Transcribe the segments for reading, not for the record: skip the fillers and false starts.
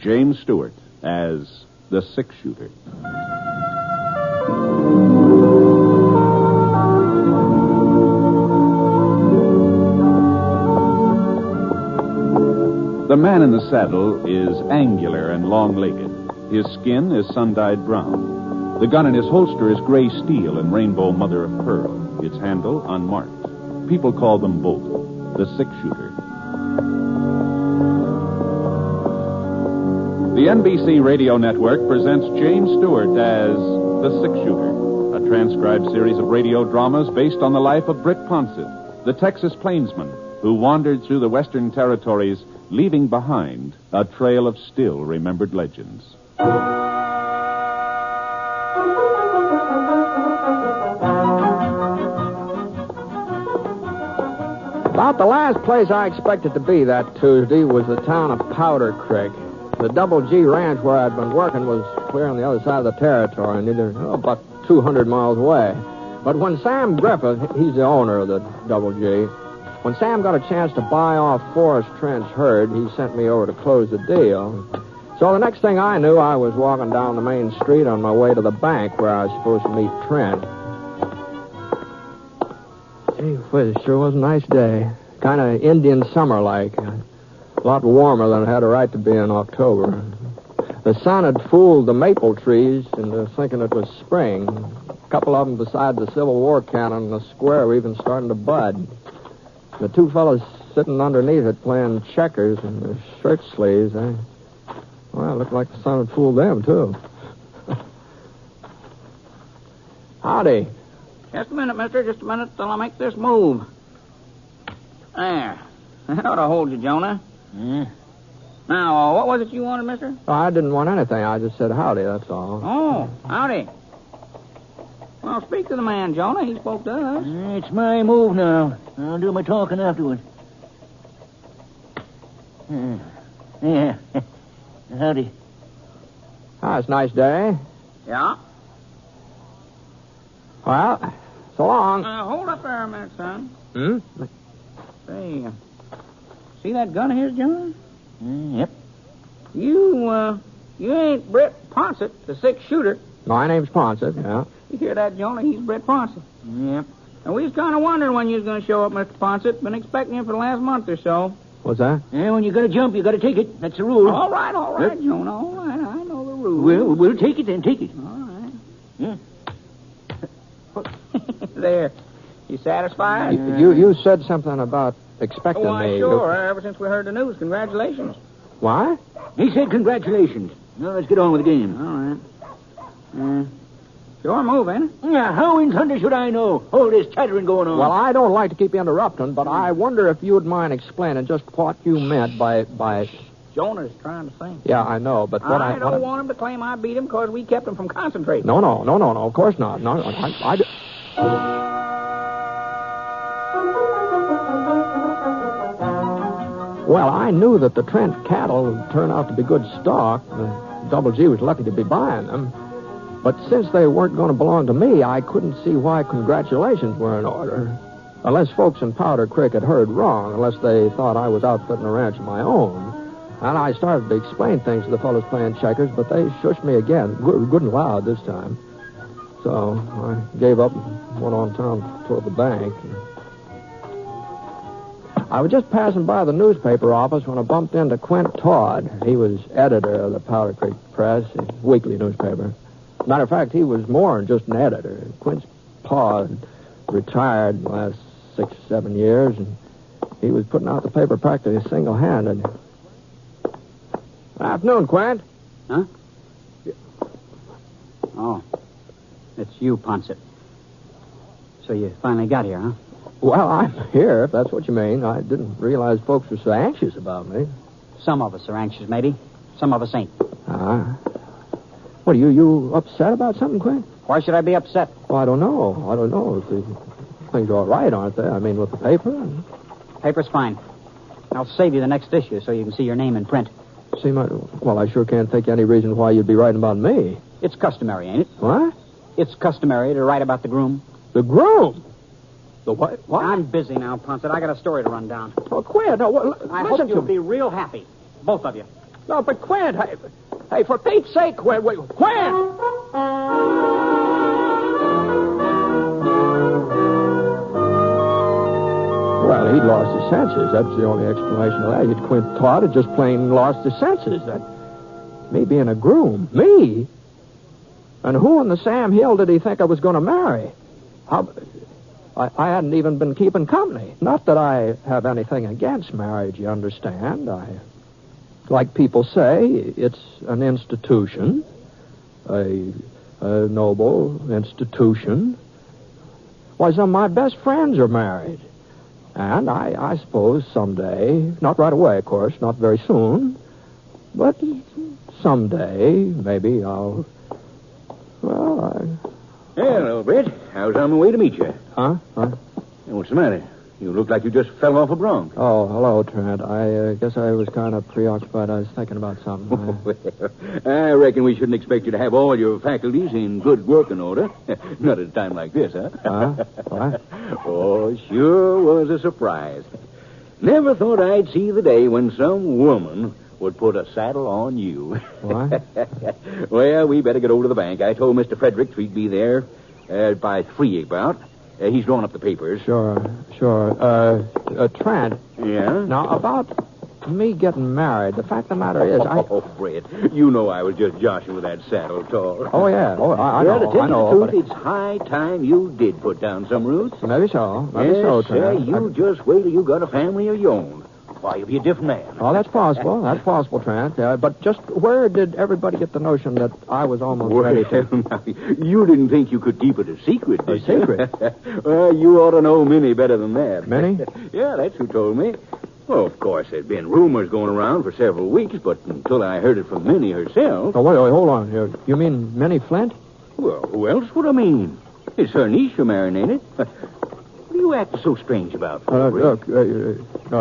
James Stewart as the six-shooter. The man in the saddle is angular and long-legged. His skin is sun-dyed brown. The gun in his holster is gray steel and rainbow mother of pearl. Its handle unmarked. People call them both the six-shooter. The NBC Radio Network presents James Stewart as the six-shooter, a transcribed series of radio dramas based on the life of Britt Ponset, the Texas plainsman who wandered through the western territories, leaving behind a trail of still-remembered legends. About the last place I expected to be that Tuesday was the town of Powder Creek. The Double G Ranch where I'd been working was clear on the other side of the territory, about 200 miles away. But when Sam Griffith, he's the owner of the Double G, when Sam got a chance to buy off Forrest Trent's herd, he sent me over to close the deal. So the next thing I knew, I was walking down the main street on my way to the bank where I was supposed to meet Trent. Gee whiz, it sure was a nice day. Kind of Indian summer-like. A lot warmer than it had a right to be in October. The sun had fooled the maple trees into thinking it was spring. A couple of them beside the Civil War cannon in the square were even starting to bud. The two fellows sitting underneath it playing checkers in their shirt sleeves, it looked like the sun had fooled them, too. Howdy. Just a minute, mister. Just a minute till I make this move. There. That ought to hold you, Jonah. Now, what was it you wanted, mister? Oh, I didn't want anything. I just said howdy, that's all. Oh, howdy. Well, speak to the man, Jonah. He spoke to us. It's my move now. I'll do my talking afterward. Yeah. Howdy. It's a nice day. Yeah? Well, so long. Hold up there a minute, son. Hmm? Say, see that gun of his, Jonah? Yep. You ain't Britt Ponset, the six-shooter. My name's Ponset, yeah. You hear that, Jonah? He's Britt Ponset. Yep. And we was kind of wondering when you was going to show up, Mr. Ponset. Been expecting you for the last month or so. What's that? Yeah, when you got to jump, you got to take it. That's the rule. All right, Jonah. All right, I know the rules. We'll take it then. Take it. All right. Yeah. There. You satisfied? You said something about expecting me. Sure. Ever since we heard the news. Congratulations. What? He said congratulations. Now let's get on with the game. All right. Sure move, ain't it? Yeah, how in thunder should I know? All this chattering going on. Well, I don't like to keep interrupting, but I wonder if you would mind explaining just what you meant by... Jonah's trying to think. Yeah, I know, but what I don't want him to claim I beat him because we kept him from concentrating. No, of course not. No, I... Well, I knew that the Trent cattle would turn out to be good stock. The Double G was lucky to be buying them. But since they weren't going to belong to me, I couldn't see why congratulations were in order. Unless folks in Powder Creek had heard wrong, unless they thought I was outfitting a ranch of my own. And I started to explain things to the fellows playing checkers, but they shushed me again, good and loud this time. So I gave up and went on town toward the bank. I was just passing by the newspaper office when I bumped into Quint Todd. He was editor of the Powder Creek Press, a weekly newspaper. Matter of fact, he was more than just an editor. Quint's pa had retired in the last 6 or 7 years, and he was putting out the paper practically single-handed. Good afternoon, Quint. Huh? Oh, it's you, Ponset. So you finally got here, huh? Well, I'm here, if that's what you mean. I didn't realize folks were so anxious about me. Some of us are anxious, maybe. Some of us ain't. What, are you upset about something, Quint? Why should I be upset? Well, I don't know. If the things are all right, aren't they? I mean, with the paper. Paper's fine. I'll save you the next issue so you can see your name in print. Well, I sure can't think of any reason why you'd be writing about me. It's customary, ain't it? What? It's customary to write about the groom. The groom? The what? I'm busy now, Ponset. I got a story to run down. Oh, Quint, no, I hope you'll be real happy. Both of you. No, but Quint, hey, for Pete's sake, Quint! Well, he'd lost his senses. That's the only explanation of that. Quint Todd had just plain lost his senses. That me being a groom. Me? And who in the Sam Hill did he think I was going to marry? I hadn't even been keeping company. Not that I have anything against marriage, you understand. Like people say, it's an institution, a noble institution. Why, some of my best friends are married. And I suppose someday, not right away, of course, not very soon, but someday, maybe I'll... Hello, Britt. I was on my way to meet you. Huh? What's the matter? You look like you just fell off a bronc. Oh, hello, Trent. I guess I was kind of preoccupied. I was thinking about something. I reckon we shouldn't expect you to have all your faculties in good working order. Not at a time like this, huh? What? Oh, sure was a surprise. Never thought I'd see the day when some woman would put a saddle on you. What? Well, we better get over to the bank. I told Mr. Frederick we'd be there by 3 about. He's drawn up the papers. Sure. Trent. Yeah? Now, about me getting married, the fact of the matter is, Oh, Britt, you know I was just joshing with that saddle talk. Oh, yeah. Oh, I Well, know. to tell I know. you the But truth, it's high time you did put down some roots. maybe so. Maybe Yes, so, sir, Trent. you just wait till you got a family of your own. Why, you'll be a different man. Oh, that's possible. That's possible, Trent. But just where did everybody get the notion that I was almost ready to... Now, you didn't think you could keep it a secret, did you? secret? Well, you ought to know Minnie better than that. Minnie? Yeah, that's who told me. Well, of course, there'd been rumors going around for several weeks, but until I heard it from Minnie herself... Oh, wait, hold on. You mean Minnie Flint? Well, who else would I mean? It's her niece you're marrying, ain't it? What are you acting so strange about? Look,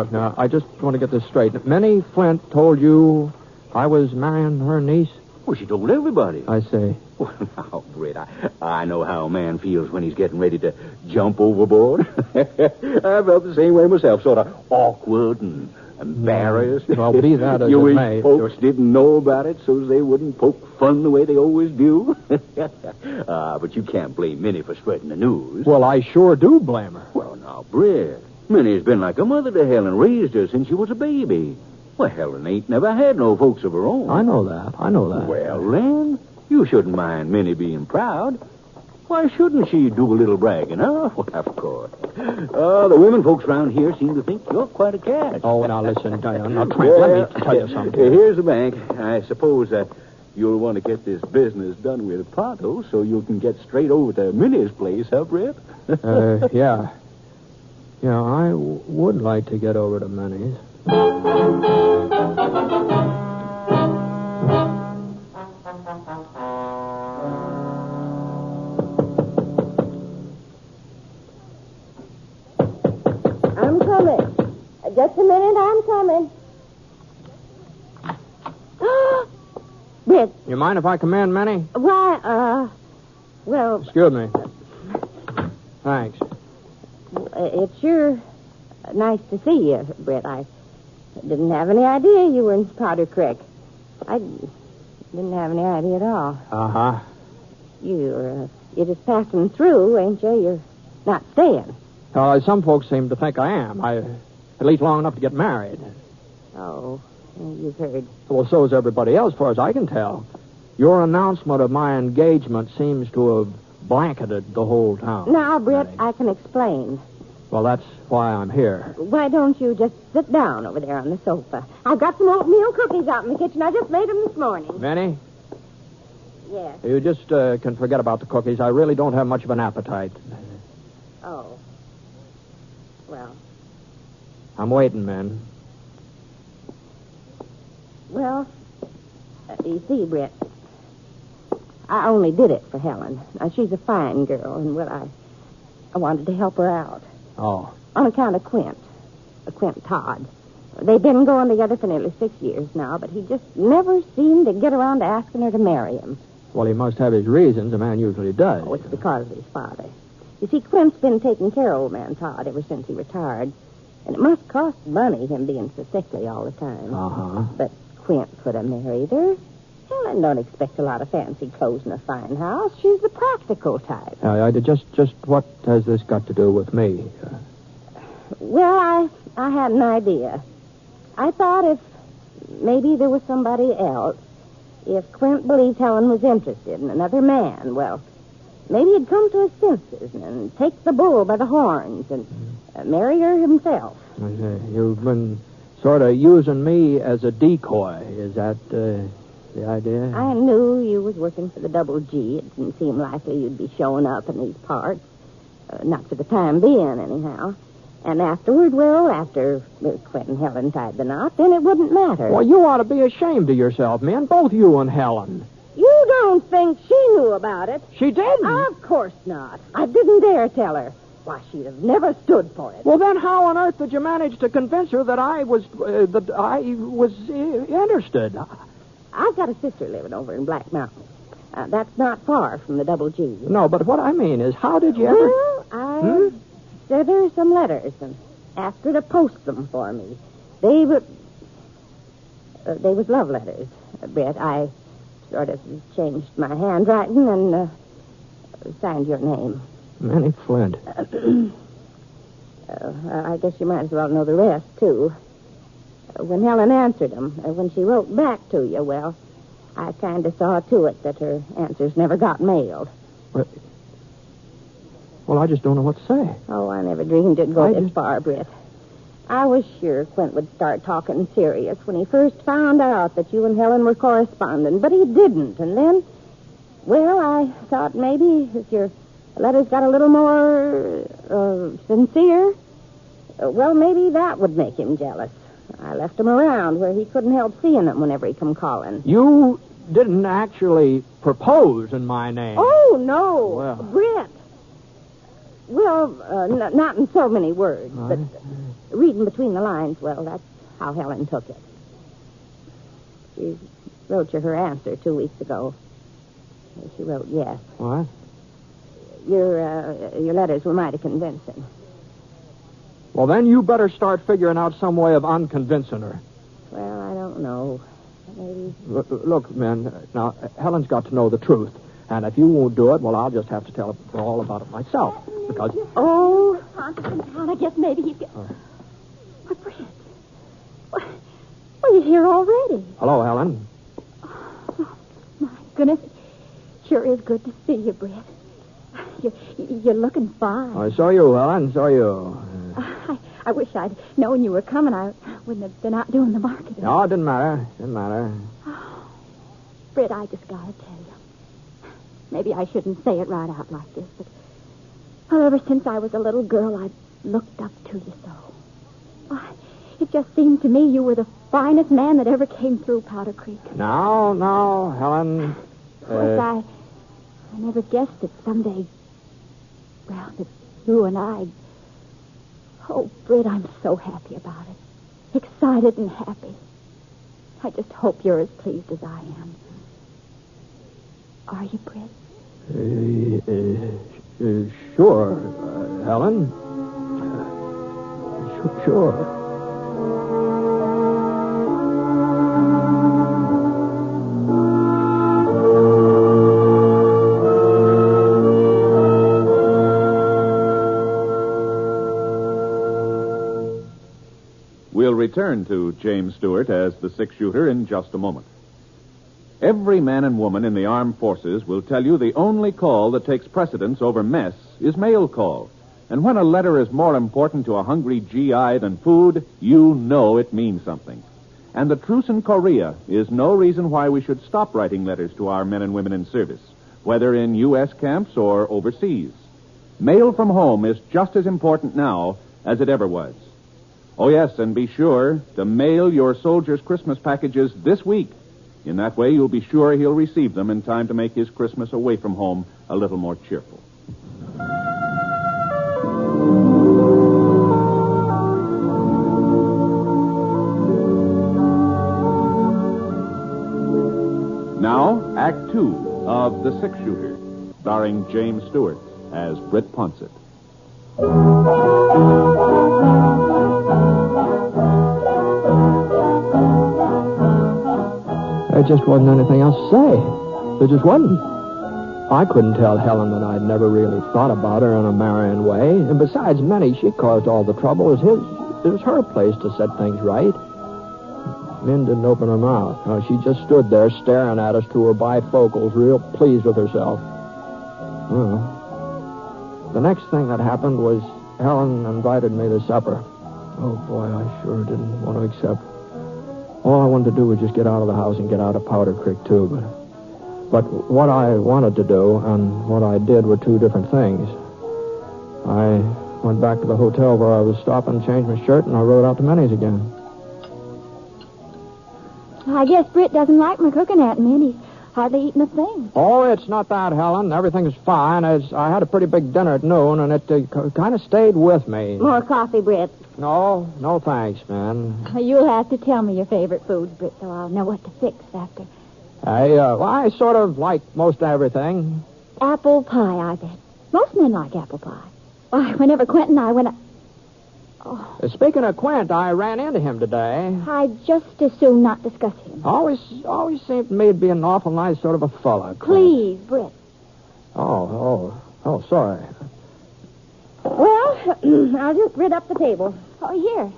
now, I just want to get this straight. Minnie Flint told you I was marrying her niece? Well, she told everybody. I see. Well, now, Britt, I know how a man feels when he's getting ready to jump overboard. I felt the same way myself, sort of awkward and embarrassed. Well, be that as you it wish may. folks didn't know about it so they wouldn't poke fun the way they always do. But you can't blame Minnie for spreading the news. Well, I sure do blame her. Well, now, Britt, Minnie's been like a mother to Helen, raised her since she was a baby. Well, Helen ain't never had no folks of her own. I know that. Well, then, you shouldn't mind Minnie being proud. Why shouldn't she do a little bragging, huh? Well, of course. The women folks around here seem to think you're quite a catch. Oh, now listen, Trent, let me tell you something. Here's the bank. I suppose you'll want to get this business done with pronto so you can get straight over to Minnie's place, huh, Britt? Yeah. Yeah, I would like to get over to Minnie's. I'm coming. Just a minute, I'm coming. Britt. You mind if I come in, Minnie? Why, well... Excuse me. Thanks. It's sure nice to see you, Britt. I didn't have any idea you were in Powder Creek. I didn't have any idea at all. Uh-huh. You're just passing through, ain't you? You're not staying. Some folks seem to think I am. At least long enough to get married. Oh, you've heard. Well, so is everybody else, as far as I can tell. Your announcement of my engagement seems to have blanketed the whole town. Now, Britt, I can explain. Well, that's why I'm here. Why don't you just sit down over there on the sofa? I've got some oatmeal cookies out in the kitchen. I just made them this morning. Minnie? Yes. You just can forget about the cookies. I really don't have much of an appetite. Oh. Well. I'm waiting, Min. Well, you see, Britt, I only did it for Helen. Now, she's a fine girl, and, well, I wanted to help her out. Oh. On account of Quint Todd. They've been going together for nearly 6 years now, but he just never seemed to get around to asking her to marry him. Well, he must have his reasons. A man usually does. Oh, it's because of his father. You see, Quint's been taking care of old man Todd ever since he retired. And it must cost money, him being so sickly all the time. Uh-huh. But Quint could have married her. Helen don't expect a lot of fancy clothes in a fine house. She's the practical type. Just what has this got to do with me? Well, I had an idea. I thought if maybe there was somebody else, if Quint believed Helen was interested in another man, well, maybe he'd come to his senses and take the bull by the horns and marry her himself. You've been sort of using me as a decoy. Is that the idea? I knew you was working for the Double G. It didn't seem likely you'd be showing up in these parts. Not for the time being, anyhow. And afterward, well, after Quint and Helen tied the knot, then it wouldn't matter. Well, you ought to be ashamed of yourself, man. Both you and Helen. You don't think she knew about it? She didn't? Of course not. I didn't dare tell her. Why, she'd have never stood for it. Well, then how on earth did you manage to convince her that I was interested? I've got a sister living over in Black Mountain. That's not far from the Double G. No, but what I mean is, how did you ever... Well, I sent her some letters and asked her to post them for me. They was love letters, Britt. I sort of changed my handwriting and signed your name. Manny Flint. I guess you might as well know the rest, too. When Helen answered them, when she wrote back to you, well, I kind of saw to it that her answers never got mailed. Well, I just don't know what to say. Oh, I never dreamed it'd go this far, Britt. I was sure Quint would start talking serious when he first found out that you and Helen were corresponding, but he didn't. And then, well, I thought maybe if your letters got a little more sincere, well, maybe that would make him jealous. I left him around where he couldn't help seeing them whenever he come calling. You didn't actually propose in my name. Oh, no. Well. Britt. Well, not in so many words, but reading between the lines, well, that's how Helen took it. She wrote you her answer 2 weeks ago. She wrote yes. What? Your letters were mighty convincing. Well, then you better start figuring out some way of unconvincing her. Well, I don't know. Maybe... Look, man, now, Helen's got to know the truth. And if you won't do it, well, I'll just have to tell her all about it myself. Because... Oh, Constantine, I guess maybe he's... What, Britt? Well, you're here already. Hello, Helen. Oh, my goodness. Sure is good to see you, Britt. You're looking fine. Oh, so you, Helen, so you. I wish I'd known you were coming. I wouldn't have been out doing the marketing. No, it didn't matter. Didn't matter. Oh, Britt, I just gotta tell you. Maybe I shouldn't say it right out like this, but ever since I was a little girl, I've looked up to you so. It just seemed to me you were the finest man that ever came through Powder Creek. No, Helen. Of course, I never guessed that someday, well, that you and I... Oh, Britt, I'm so happy about it. Excited and happy. I just hope you're as pleased as I am. Are you, Britt? Sure, Helen. Sure. We'll return to James Stewart as the six-shooter in just a moment. Every man and woman in the armed forces will tell you the only call that takes precedence over mess is mail call. And when a letter is more important to a hungry GI than food, you know it means something. And the truce in Korea is no reason why we should stop writing letters to our men and women in service, whether in U.S. camps or overseas. Mail from home is just as important now as it ever was. Oh, yes, and be sure to mail your soldier's Christmas packages this week. In that way, you'll be sure he'll receive them in time to make his Christmas away from home a little more cheerful. Now, Act 2 of The Six-Shooter, starring James Stewart as Britt Ponset. There just wasn't anything else to say. There just wasn't. I couldn't tell Helen that I'd never really thought about her in a marrying way. And besides, Minnie, she caused all the trouble. It was her place to set things right. Min didn't open her mouth. She just stood there staring at us through her bifocals, real pleased with herself. Well, the next thing that happened was Helen invited me to supper. Oh, boy, I sure didn't want to accept. All I wanted to do was just get out of the house and get out of Powder Creek, too. But what I wanted to do and what I did were two different things. I went back to the hotel where I was stopping, changed my shirt, and I rode out to Minnie's again. I guess Britt doesn't like my cooking at me, and he's hardly eaten a thing. Oh, it's not that, Helen. Everything is fine. I had a pretty big dinner at noon, and it kind of stayed with me. More coffee, Britt. No thanks, man. You'll have to tell me your favorite foods, Britt, so I'll know what to fix after. I sort of like most everything. Apple pie, I bet. Most men like apple pie. Why, whenever Quint and I went... Oh. Speaking of Quint, I ran into him today. I'd just as soon not discuss him. Always seemed to me to be an awful nice sort of a fella. Please, Britt. Oh, sorry. Well, I'll just rid up the table. Oh,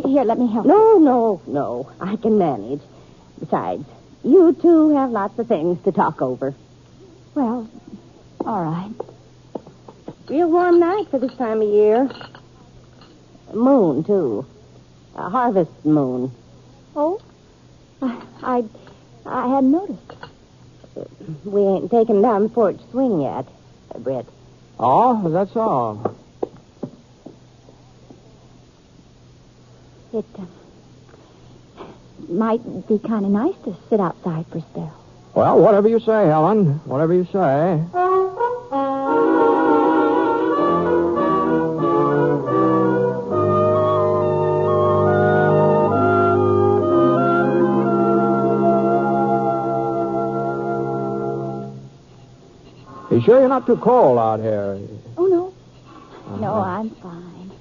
Here, let me help. No. I can manage. Besides, you two have lots of things to talk over. Well, all right. Real warm night for this time of year. Moon, too. A harvest moon. Oh? I hadn't noticed. We ain't taken down the porch swing yet, Britt. Oh, that's all. It might be kind of nice to sit outside for a spell. Well, whatever you say, Helen. Whatever you say. You sure you're not too cold out here? Oh, no. No, I'm fine.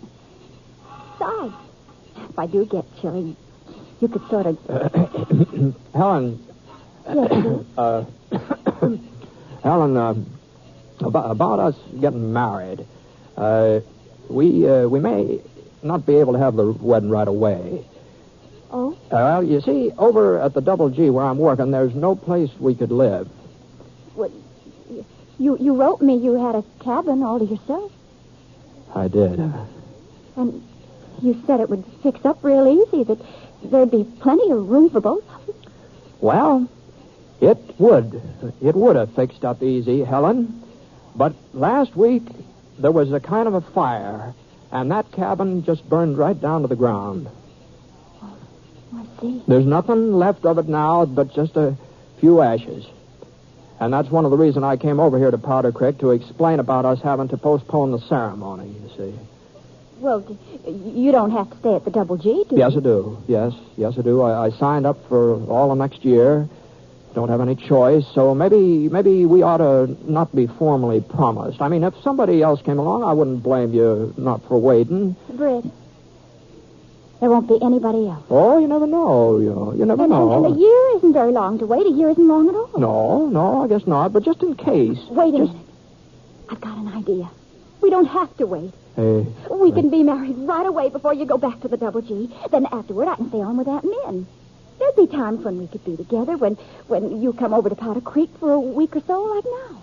Besides, if I do get chilly, you could sort of... Helen. Yes, Helen, about us getting married. We may not be able to have the wedding right away. Oh? Well, you see, over at the Double G where I'm working, there's no place we could live. What? You wrote me you had a cabin all to yourself. I did. And you said it would fix up real easy, that there'd be plenty of room for both of us. Well, it would. It would have fixed up easy, Helen. But last week, there was a kind of a fire, and that cabin just burned right down to the ground. Oh, I see. There's nothing left of it now but just a few ashes. And that's one of the reasons I came over here to Powder Creek, to explain about us having to postpone the ceremony, you see. Well, you don't have to stay at the Double G, do you? Yes, I do. Yes, I do. I signed up for all of next year. Don't have any choice, so maybe we ought to not be formally promised. I mean, if somebody else came along, I wouldn't blame you not for waiting. Britt, there won't be anybody else. Oh, you never know. You never know. And a year isn't very long to wait. A year isn't long at all. No, I guess not. But just in case. Wait a minute. I've got an idea. We don't have to wait. Hey. We can be married right away before you go back to the Double G. Then afterward, I can stay on with Aunt Min. There'd be times when we could be together, when you come over to Powder Creek for a week or so, like now.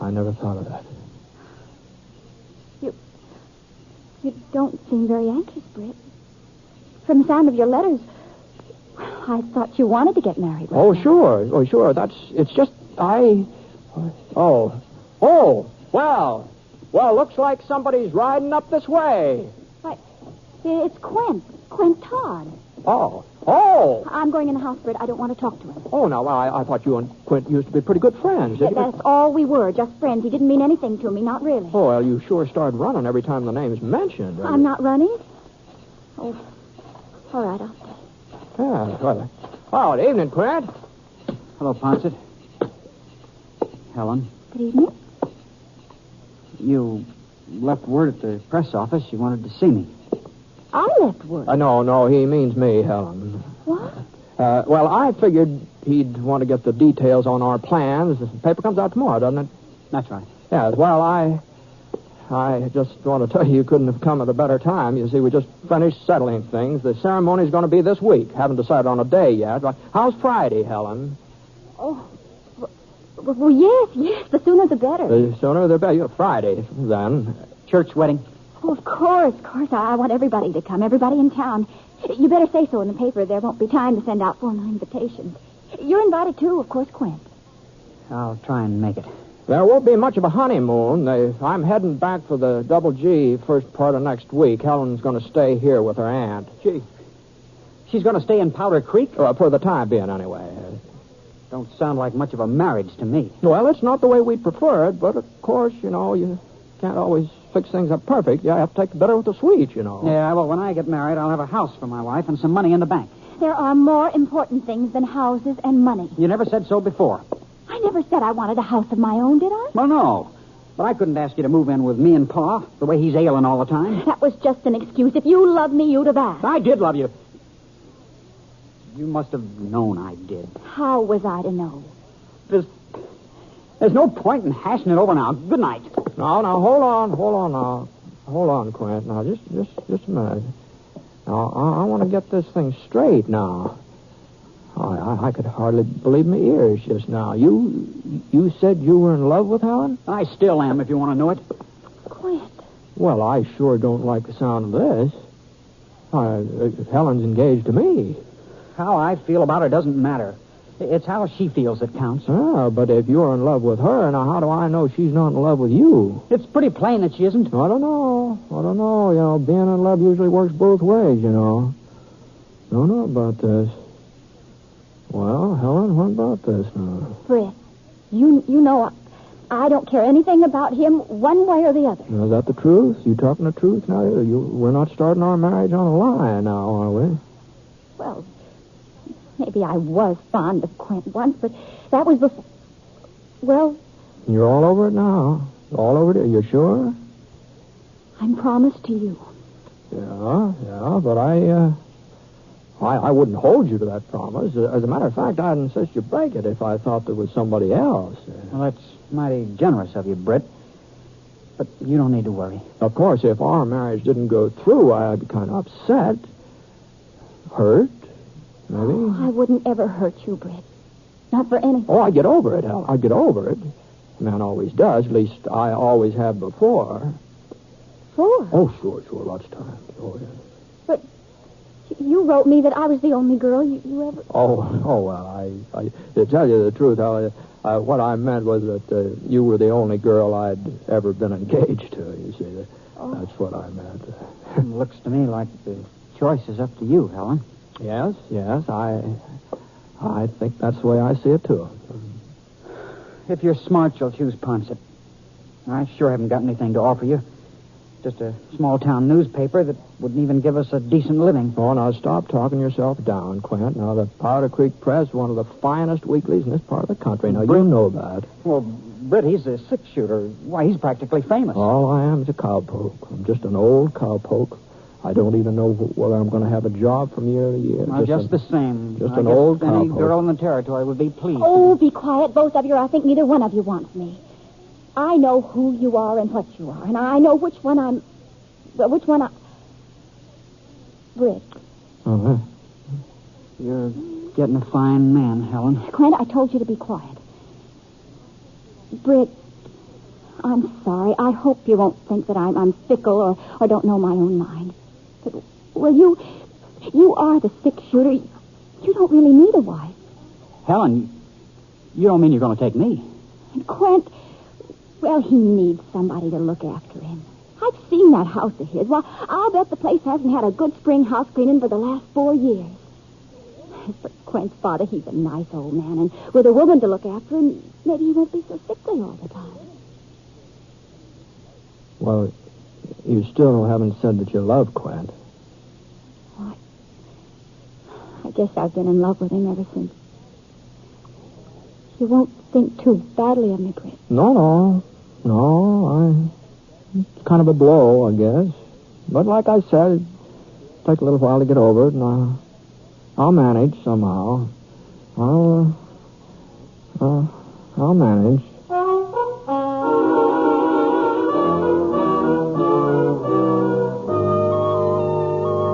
I never thought of that. You don't seem very anxious, Britt. From the sound of your letters, I thought you wanted to get married. Oh, sure. It's just, Well, looks like somebody's riding up this way. Why, it's Quint Todd. Oh. I'm going in the house, Britt. I don't want to talk to him. Oh, no, I thought you and Quint used to be pretty good friends. That's all we were, just friends. He didn't mean anything to me, not really. Oh, well, you sure start running every time the name's mentioned. I'm not running. Oh, all right, I'll stay. Yeah, well, good evening, Quint. Hello, Ponset. Helen. Good evening. You left word at the press office you wanted to see me. I left word. No, he means me, Helen. What? Well, I figured he'd want to get the details on our plans. The paper comes out tomorrow, doesn't it? That's right. Yeah, well, I just want to tell you couldn't have come at a better time. You see, we just finished settling things. The ceremony's going to be this week. Haven't decided on a day yet. How's Friday, Helen? Oh, well, yes. The sooner the better. The sooner the better. Friday, then. Church wedding? Oh, of course. I want everybody to come, everybody in town. You better say so in the paper. There won't be time to send out formal invitations. You're invited, too, of course, Quint. I'll try and make it. There won't be much of a honeymoon. I'm heading back for the Double G first part of next week. Helen's going to stay here with her aunt. She's going to stay in Powder Creek? For the time being, anyway. Don't sound like much of a marriage to me. Well, it's not the way we prefer it, but of course, you can't always fix things up perfect. You have to take the bitter with the sweet, Yeah, well, when I get married, I'll have a house for my wife and some money in the bank. There are more important things than houses and money. You never said so before. I never said I wanted a house of my own, did I? Well, no. But I couldn't ask you to move in with me and Pa, the way he's ailing all the time. That was just an excuse. If you loved me, you'd have asked. I did love you. You must have known I did. How was I to know? There's no point in hashing it over now. Good night. No, hold on now. Hold on, Quint. Now, just a minute. Now, I want to get this thing straight now. I could hardly believe my ears just now. You said you were in love with Helen? I still am, if you want to know it. Quint. Well, I sure don't like the sound of this. Helen's engaged to me. How I feel about her doesn't matter. It's how she feels that counts. Ah, but if you're in love with her, now how do I know she's not in love with you? It's pretty plain that she isn't. I don't know. Being in love usually works both ways, Don't know about this. Well, Helen, what about this now? Britt, you know I don't care anything about him one way or the other. Now, is that the truth? You talking the truth now? We're not starting our marriage on a lie now, are we? Well, maybe I was fond of Quint once, but that was before... Well... You're all over it now. All over it. You're sure? I'm promised to you. Yeah, but I wouldn't hold you to that promise. As a matter of fact, I'd insist you break it if I thought there was somebody else. Well, that's mighty generous of you, Britt. But you don't need to worry. Of course, if our marriage didn't go through, I'd be kind of upset. Hurt, maybe. Oh, I wouldn't ever hurt you, Britt. Not for anything. Oh, I'd get over it. I'd get over it. A man always does. At least I always have before. Sure. Oh, sure. Lots of times. Oh, yeah. But you wrote me that I was the only girl you ever... Oh, well, I to tell you the truth, what I meant was that you were the only girl I'd ever been engaged to, you see. That's what I meant. It looks to me like the choice is up to you, Helen. Yes, I think that's the way I see it, too. If you're smart, you'll choose Ponset. I sure haven't got anything to offer you. Just a small-town newspaper that wouldn't even give us a decent living. Oh, now, stop talking yourself down, Quint. Now, the Powder Creek Press, one of the finest weeklies in this part of the country. Now, you know that. Well, Britt, he's a six-shooter. Why, he's practically famous. All I am is a cowpoke. I'm just an old cowpoke. I don't even know whether I'm going to have a job from year to year. Well, just the same. Just an old cowpoke. Any girl in the territory would be pleased. Oh, be quiet, both of you. I think neither one of you wants me. I know who you are and what you are, and I know which one I'm... Well, which one I... Britt. Uh-huh. You're getting a fine man, Helen. Quint, I told you to be quiet. Britt, I'm sorry. I hope you won't think that I'm fickle or don't know my own mind. But, well, you are the six-shooter. You don't really need a wife. Helen, you don't mean you're going to take me? And Quint, well, he needs somebody to look after him. I've seen that house of his. Well, I'll bet the place hasn't had a good spring house cleaning for the last 4 years. As for Quint's father, he's a nice old man, and with a woman to look after him, maybe he won't be so sickly all the time. Well, you still haven't said that you love Quint. Well, I guess I've been in love with him ever since. You won't think too badly of me, Britt. No, it's kind of a blow, I guess. But like I said, it'll take a little while to get over it, and I'll manage somehow. I'll manage.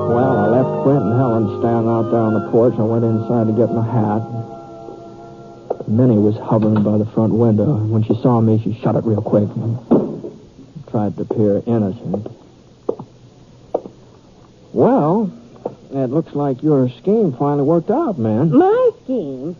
Well, I left Brent and Helen standing out there on the porch. I went inside to get my hat. Minnie was hovering by the front window. When she saw me, she shut it real quick and tried to appear innocent. Well, it looks like your scheme finally worked out, man. My scheme?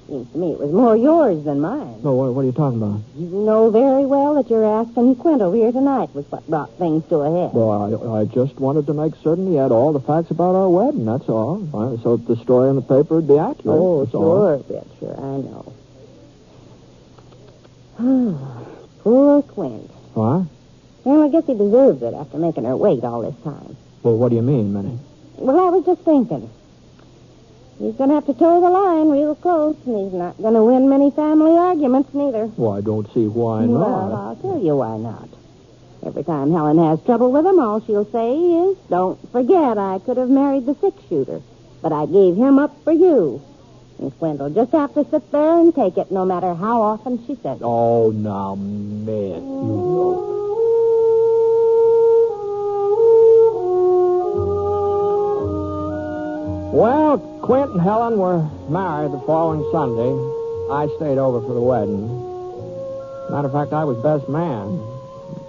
Seems to me it was more yours than mine. Oh, what are you talking about? You know very well that your asking Quint over here tonight was what brought things to a head. Well, I just wanted to make certain he had all the facts about our wedding, that's all. So the story in the paper would be accurate. Oh, that's sure, Britt, sure, I know. Poor Quint. What? Well, I guess he deserves it after making her wait all this time. Well, what do you mean, Minnie? Well, I was just thinking. He's going to have to toe the line real close, and he's not going to win many family arguments, neither. Well, I don't see why not. Well, I'll tell you why not. Every time Helen has trouble with him, all she'll say is, don't forget I could have married the six-shooter, but I gave him up for you. And Quint will just have to sit there and take it, no matter how often she says it. Oh, now, Miss, you know. Well, Quint and Helen were married the following Sunday. I stayed over for the wedding. Matter of fact, I was best man.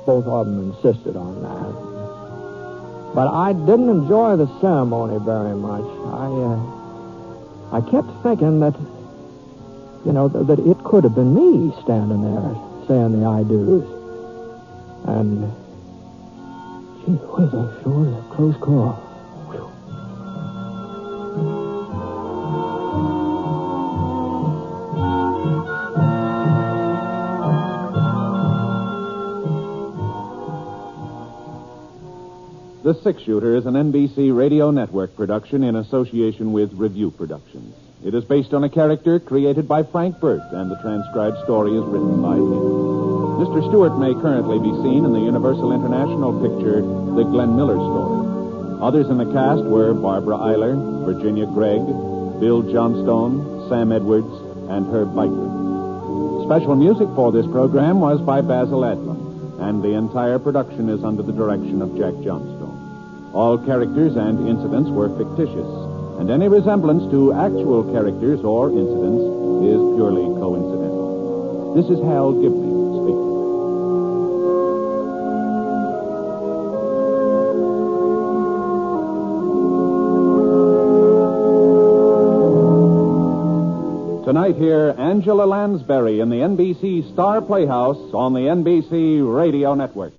Both of them insisted on that. But I didn't enjoy the ceremony very much. I kept thinking that, that it could have been me standing there saying the I do's. And, gee whiz, that sure was a close call. The Six-Shooter is an NBC radio network production in association with Review Productions. It is based on a character created by Frank Burt, and the transcribed story is written by him. Mr. Stewart may currently be seen in the Universal International picture, The Glenn Miller Story. Others in the cast were Barbara Eiler, Virginia Gregg, Bill Johnstone, Sam Edwards, and Herb Beitler. Special music for this program was by Basil Adlam, and the entire production is under the direction of Jack Johnstone. All characters and incidents were fictitious, and any resemblance to actual characters or incidents is purely coincidental. This is Hal Gibney speaking. Tonight, hear Angela Lansbury in the NBC Star Playhouse on the NBC Radio Network.